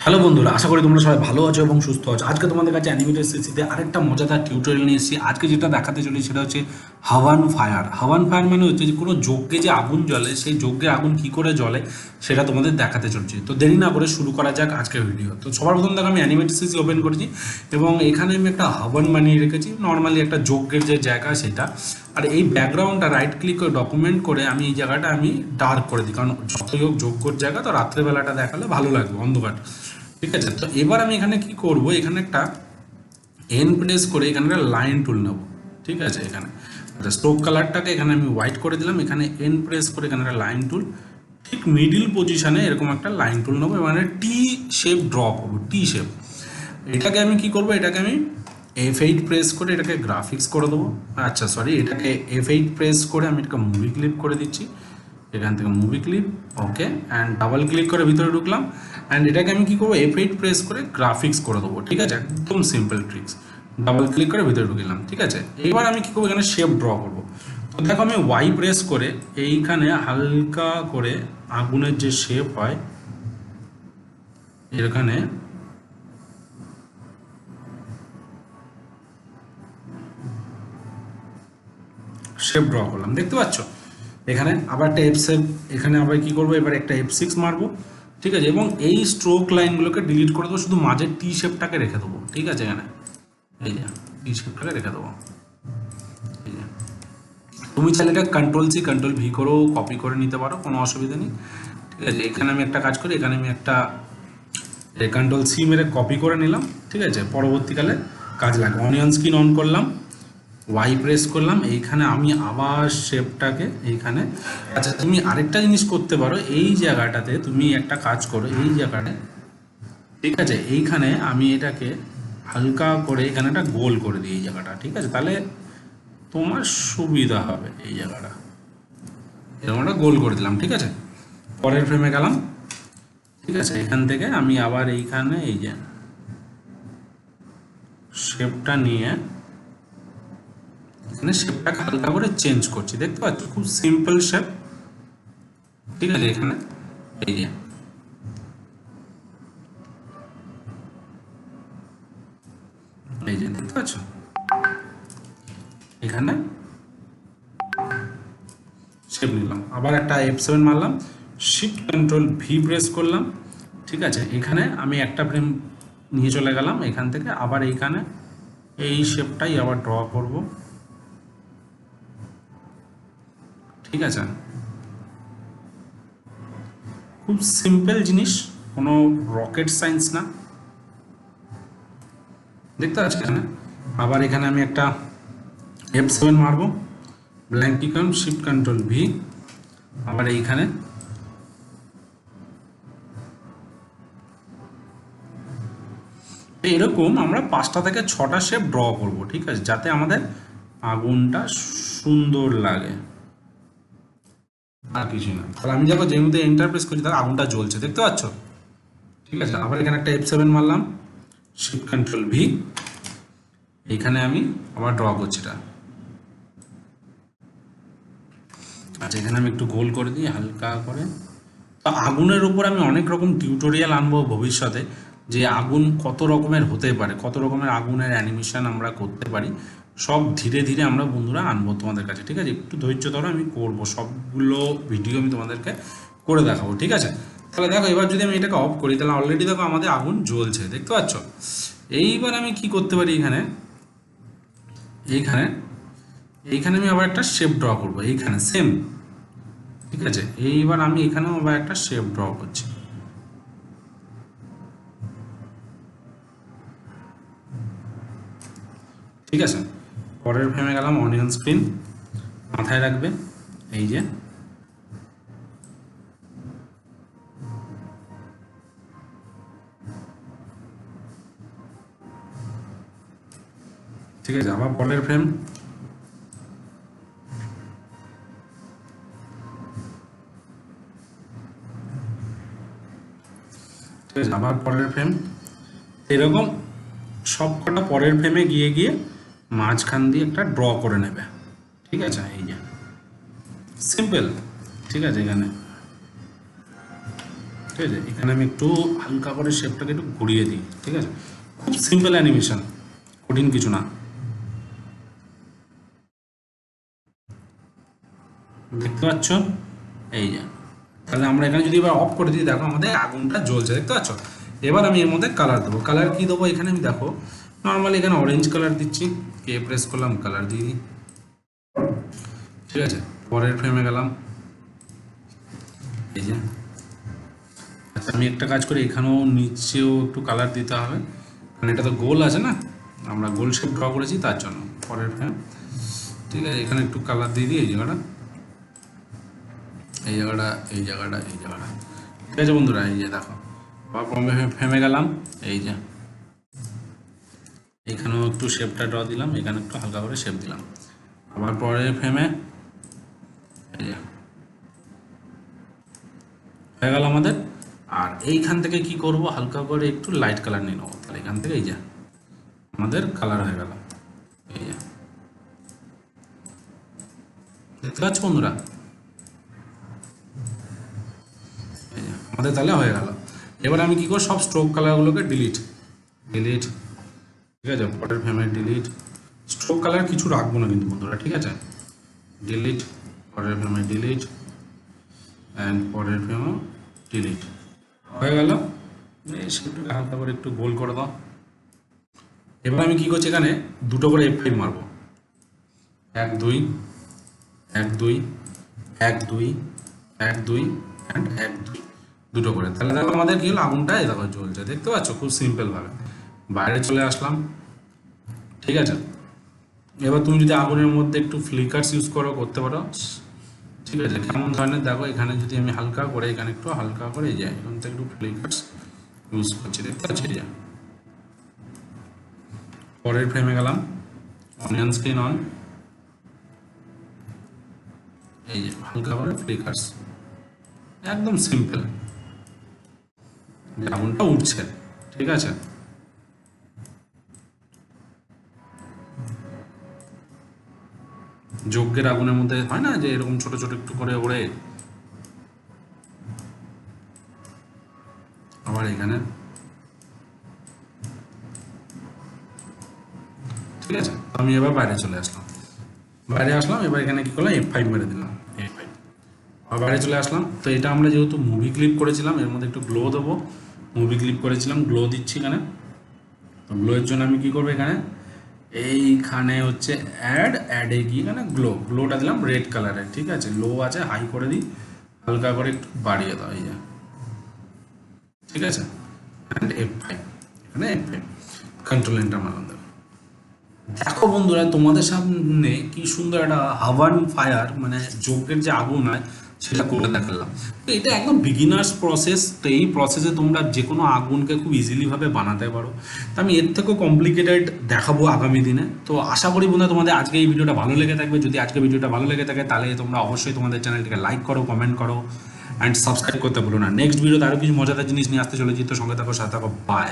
Hello বন্ধুরা, আশা করি তোমরা সবাই ভালো আছো এবং সুস্থ আছো। আজকে তোমাদের কাছে অ্যানিমেটেড সিরিজে আরেকটা মজাদার টিউটোরিয়াল নিয়ে এসেছি। আজকে যেটা দেখাতে চলেছি সেটা হচ্ছে হাওয়ান ফায়ার। হাওয়ান ফায়ার মানে হচ্ছে যে কোনো যজ্ঞে যে আগুন জ্বলে, সেই যজ্ঞের আগুন কী করে জ্বলে সেটা তোমাদের দেখাতে চলছে। তো দেরি না করে শুরু করা যাক আজকের ভিডিও। তো সবার প্রথম দেখো আমি অ্যানিমেটেড সিরিজ ওপেন করেছি এবং এখানে আমি একটা হাওয়ান বানিয়ে রেখেছি, নর্মালি একটা যজ্ঞের যে জায়গা সেটা। আর এই ব্যাকগ্রাউন্ডটা রাইট ক্লিক করে ডকুমেন্ট করে আমি এই জায়গাটা আমি ডার্ক করে দিই, কারণ যতই হোক যজ্ঞর জায়গা তো রাত্রেবেলাটা দেখালে ভালো লাগবে, অন্ধকার। ঠিক আছে, তো এবার আমি এখানে কি করব, এখানে একটা এন প্রেস করে এখানে একটা লাইন টুল নেব। ঠিক আছে, এখানে আচ্ছা স্ট্রোক কালারটাকে এখানে আমি হোয়াইট করে দিলাম, এখানে এন প্রেস করে এখানে একটা লাইন টুল, ঠিক মিডিল পজিশনে এরকম একটা লাইন টুল নেবো, মানে টি শেপ ড্র করবো, টি শেপ। এটাকে আমি কি করব, এটাকে আমি F8 প্রেস করে এটাকে গ্রাফিক্স করে দেবো। আচ্ছা সরি, এটাকে F8 প্রেস করে আমি এটাকে মুভি ক্লিপ করে দিচ্ছি। এখান থেকে movie clip, okay, and double click করে ভিতরে ঢুকলাম। অ্যান্ড এটাকে আমি কি করবো, F8 প্রেস করে গ্রাফিক্স করে দেবো। ঠিক আছে, একদম সিম্পল ট্রিক্স। ডাবল ক্লিক করে ভিতরে ঢুকিলাম। ঠিক আছে, এবার আমি কি করবো, এখানে শেপ ড্র করবো। তো দেখো আমি ওয়াই প্রেস করে এইখানে হালকা করে আগুনের যে শেপ হয় এখানে শেপ ড্র করলাম, দেখতে পাচ্ছ। এখানে আবার একটা F7, এখানে আবার কি করবো, এবার একটা F6 মারবো। ঠিক আছে, এবং এই স্ট্রোক লাইনগুলোকে ডিলিট করে দেবো, শুধু মাঝের টি শেপটাকে রেখে দেবো। ঠিক আছে, এখানে এই যে টি শেপটাকে রেখে দেবো। এই যে তুমি চাইলে এটা কন্ট্রোল C, কন্ট্রোল V করেও কপি করে নিতে পারো, কোনো অসুবিধা নেই। ঠিক আছে, এখানে আমি একটা কাজ করি, এখানে আমি একটা কন্ট্রোল C মেরে কপি করে নিলাম। ঠিক আছে, পরবর্তীকালে কাজ লাগবে। অনিয়ন স্ক্রিন অন করলাম, ওয়াই প্রেস করলাম, এইখানে আমি আবার শেপটাকে এইখানে। আচ্ছা তুমি আরেকটা জিনিস করতে পারো, এই জায়গাটাতে তুমি একটা কাজ করো, এই জায়গাটায়। ঠিক আছে, এইখানে আমি এটাকে হালকা করে এখানে একটা গোল করে দিই এই জায়গাটা। ঠিক আছে, তাহলে তোমার সুবিধা হবে। এই জায়গাটা এরকম একটা গোল করে দিলাম। ঠিক আছে, পরের ফ্রেমে গেলাম। ঠিক আছে, এখান থেকে আমি আবার এইখানে এই যে শেপটা নিয়ে এখানে শেপটাকে হালকা করে চেঞ্জ করছি, দেখতে পাচ্ছ, খুব সিম্পল শেপ। ঠিক আছে, এখানে এই যে এই যে দেখতে পাচ্ছ, এখানে শেপ নিলাম, আবার একটা F7 মারলাম, Shift-Control-V প্রেস করলাম। ঠিক আছে, এখানে আমি একটা ফ্রেম নিয়ে চলে গেলাম, এখান থেকে আবার এইখানে এই শেপটাই আবার ড্র করব। ঠিক আছে, খুব সিম্পল জিনিস, কোনো রকেট সায়েন্স না, দেখতে পাচ্ছ। এখানে আবার এখানে আমি একটা F7 মারবো, ব্ল্যাঙ্ক টিকন, Shift-Control-V, আবার এইখানে এরকম আমরা 5টা থেকে 6টা শেপ ড্র করব। ঠিক আছে, যাতে আমাদের আগুনটা সুন্দর লাগে, আর কিছু না। তাহলে আমি যখন যেহেতু এন্টারপ্রেস করছি তাহলে আগুনটা জ্বলছে, দেখতে পাচ্ছ। ঠিক আছে, আবার এখানে একটা F7 মারলাম, Shift-Control-V, এইখানে আমি আবার ড্র করছি এটা। আচ্ছা, এখানে আমি একটু গোল করে দিই হালকা করে। তো আগুনের উপর আমি অনেক রকম টিউটোরিয়াল আনবো ভবিষ্যতে, যে আগুন কত রকমের হতে পারে, কত রকমের আগুনের অ্যানিমেশন আমরা করতে পারি, সব ধীরে ধীরে আমরা বন্ধুরা আনবো তোমাদের কাছে। ঠিক আছে, একটু ধৈর্য ধরো, আমি করবো সবগুলো ভিডিও, আমি তোমাদেরকে করে দেখাবো। ঠিক আছে, তাহলে দেখো এবার যদি আমি এটাকে অফ করি, তাহলে অলরেডি দেখো আমাদের আগুন জ্বলছে, দেখতে পাচ্ছ। এইবার আমি কি করতে পারি, এখানে এইখানে এইখানে আমি আবার একটা শেপ ড্র করবো, এইখানে সেম। ঠিক আছে, এইবার আমি এখানেও আবার একটা শেপ ড্র করছি। ঠিক আছে, পরের ফ্রেমে গেলাম, অনিয়ন স্ক্রিন মাথায় রাখবে, এই যে ঠিক আছে, আবার পরের ফ্রেম। ঠিক আছে, আবার পরের ফ্রেম, এরকম সব কটা পরের ফ্রেমে গিয়ে গিয়ে মাঝখান দিয়ে একটা ড্র করে নেবে। ঠিক আছে, এই যে সিম্পল। ঠিক আছে, এখানে ঠিক আছে, এখানে আমি একটু হালকা করে শেপটাকে একটু ঘুরিয়ে দিই। ঠিক আছে, খুব সিম্পল অ্যানিমেশন, কঠিন কিছু না। দেখতে পাচ্ছ এই যে, তাহলে আমরা এখানে যদি এবার অফ করে দিই, দেখো আমাদের আগুনটা জ্বলছে, দেখতে পাচ্ছ। এবার আমি এর মধ্যে কালার দেবো। কালার কি দেবো এখানে আমি দেখো নর্মালি এখানে অরেঞ্জ কালার দিচ্ছি, কে প্রেস করলাম কালার দিয়ে দিই। ঠিক আছে, পরের ফ্রেমে গেলাম, এই যে আচ্ছা আমি একটা কাজ করি, এখানেও নিচেও একটু কালার দিতে হবে, কারণ এটা তো গোল আছে না, আমরা গোল শেপ ড্র করেছি তার জন্য। পরের ফ্রেম, ঠিক আছে, এখানে একটু কালার দিয়ে দিই এই জায়গাটা, এই জায়গাটা, এই জায়গাটা, এই জায়গাটা। ঠিক আছে বন্ধুরা, এই যে দেখো আবার ফ্রেমে গেলাম, এই যে এখানেও একটু শেপটা ড্র দিলাম, এখানে একটু হালকা করে শেপ দিলাম। আবার পরের ফ্রেমে এই যে হয়ে গেল আমাদের। আর এইখান থেকে কি করব, হালকা করে একটু লাইট কালার নিয়ে নেবো, তাহলে এখান থেকে এই যে আমাদের কালার হয়ে গেল, এই যে দেখতে পাচ্ছ বন্ধুরা, এই যে আমাদের তাহলে হয়ে গেল। এবার আমি কি করব, সব স্ট্রোক কালারগুলোকে ডিলিট, ঠিক আছে, পরের ফ্রেমে ডিলিট, স্ট্রোক কালার কিছু রাখবো না কিন্তু বন্ধুরা, ঠিক আছে, ডিলিট, পরের ফ্রেমে ডিলিট, অ্যান্ড পরের ফ্রেমও ডিলিট। হয়ে গেল, সেটাকে হালকা করে একটু গোল করে দাও। এবার আমি কি করছি, এখানে দুটো করে F5 মারবো, 1 2 1 2 1 2 1 2 অ্যান্ড 1 2, দুটো করে। তাহলে দেখো আমাদের কি হলো, আগুনটা এই দেখো জ্বলছে, দেখতে পাচ্ছ, খুব সিম্পল ভাবে। বাইরে চলে আসলাম, ঠিক আছে। এবার তুমি যদি আগুনের মধ্যে একটু ফ্লিকার্স ইউজ করতে পারো, ঠিক আছে, কেমন ধরনের দেখো, এখানে যদি আমি হালকা করে, এখানে একটু হালকা করে যাই, এখান থেকে একটু ফ্লিকার্স ইউজ করছি, দেখতে পাচ্ছি। পরের ফ্রেমে গেলাম, অনিয়ন স্ক্রিন অন, এই যে হালকা করে ফ্লিকার্স, একদম সিম্পল, আগুনটা উঠছে, ঠিক আছে। যজ্ঞের আগুনের মধ্যে হয় না যে এরকম ছোট ছোট একটু করে ওড়ে, আবার এখানে, ঠিক আছে। আমি এবার বাইরে চলে আসলাম, এবার এখানে কি করলাম, F5 মেরে দিলাম, F5, আবার বাইরে চলে আসলাম। তো এটা আমরা যেহেতু মুভি ক্লিপ করেছিলাম, এর মধ্যে একটু গ্লো দেবো, মুভি ক্লিপ করেছিলাম, গ্লো দিচ্ছি এখানে। তো গ্লোয়ের জন্য আমি কি করবো, এখানে এইখানে হচ্ছে অ্যাডে গিয়ে এখানে গ্লোটা দিলাম রেড কালারের, ঠিক আছে, লো আছে, হাই করে দিই, হালকা করে একটু বাড়িয়ে দাও, এই যে, ঠিক আছে, অ্যান্ড F5, এখানে F5 কন্ট্রোল এন্টার মারলাম। দেখো বন্ধুরা, তোমাদের সামনে কি সুন্দর একটা হাভান ফায়ার, মানে যজ্ঞের যে আগুন হয় সেটা করে দেখালাম। তো এটা একদম বিগিনার্স প্রসেস, তো এই প্রসেসে তোমরা যে কোনো আগুনকে খুব ইজিলি ভাবে বানাতে পারো। তো আমি এর থেকেও কমপ্লিকেটেড দেখাবো আগামী দিনে। তো আশা করি বন্ধুরা তোমাদের আজকে এই ভিডিওটা ভালো লেগে থাকবে। যদি আজকে ভিডিওটা ভালো লেগে থাকে তাহলে তোমরা অবশ্যই তোমাদের চ্যানেলটিকে লাইক করো, কমেন্ট করো অ্যান্ড সাবস্ক্রাইব করতে ভুলো না। নেক্সট ভিডিওতে আরও কিছু মজাদার জিনিস নিয়ে আসতে চলেছি, তো সঙ্গে থাকো, সাথে থাকো, বাই।